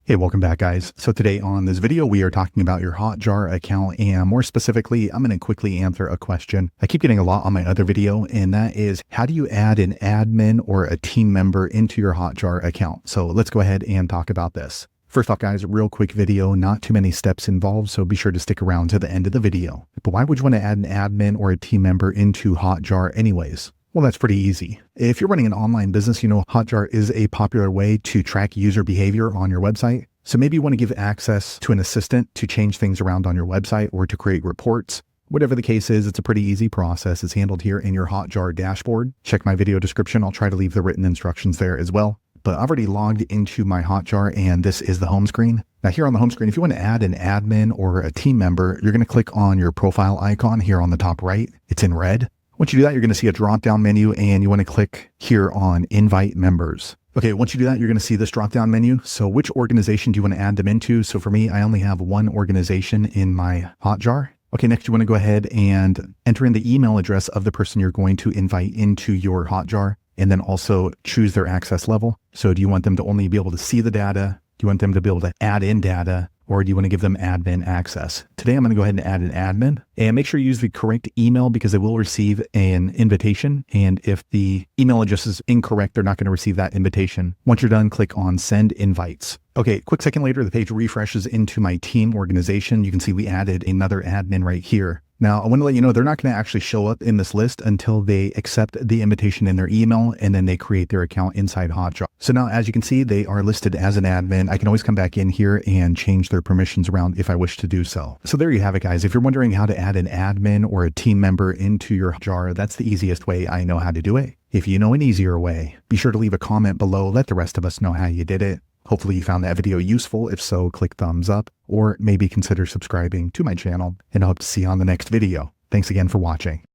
Hey, welcome back, guys. So today on this video, we are talking about your Hotjar account, and more specifically, I'm going to quickly answer a question I keep getting a lot on my other video, and that is, how do you add an admin or a team member into your Hotjar account? So let's go ahead and talk about this. First off, guys, real quick video, not too many steps involved, so be sure to stick around to the end of the video. But why would you want to add an admin or a team member into Hotjar anyways? Well, that's pretty easy. If you're running an online business, you know Hotjar is a popular way to track user behavior on your website. So maybe you want to give access to an assistant to change things around on your website or to create reports. Whatever the case is, it's a pretty easy process. It's handled here in your Hotjar dashboard. Check my video description. I'll try to leave the written instructions there as well. But I've already logged into my Hotjar, and this is the home screen. Now here on the home screen, if you want to add an admin or a team member, you're going to click on your profile icon here on the top right. It's in red. Once you do that, you're going to see a drop-down menu, and you want to click here on Invite Members. Okay, once you do that, you're going to see this drop-down menu. So which organization do you want to add them into? So for me, I only have one organization in my Hotjar. Okay, next you want to go ahead and enter in the email address of the person you're going to invite into your Hotjar, and then also choose their access level. So do you want them to only be able to see the data? Do you want them to be able to add in data? Or do you want to give them admin access? Today, I'm going to go ahead and add an admin, and make sure you use the correct email because they will receive an invitation. And if the email address is incorrect, they're not going to receive that invitation. Once you're done, click on Send Invites. Okay, quick second later, the page refreshes into my team organization. You can see we added another admin right here. Now, I want to let you know they're not going to actually show up in this list until they accept the invitation in their email, and then they create their account inside Hotjar. So now, as you can see, they are listed as an admin. I can always come back in here and change their permissions around if I wish to do so. So there you have it, guys. If you're wondering how to add an admin or a team member into your Hotjar, that's the easiest way I know how to do it. If you know an easier way, be sure to leave a comment below. Let the rest of us know how you did it. Hopefully you found that video useful. If so, click thumbs up, or maybe consider subscribing to my channel, and I hope to see you on the next video. Thanks again for watching.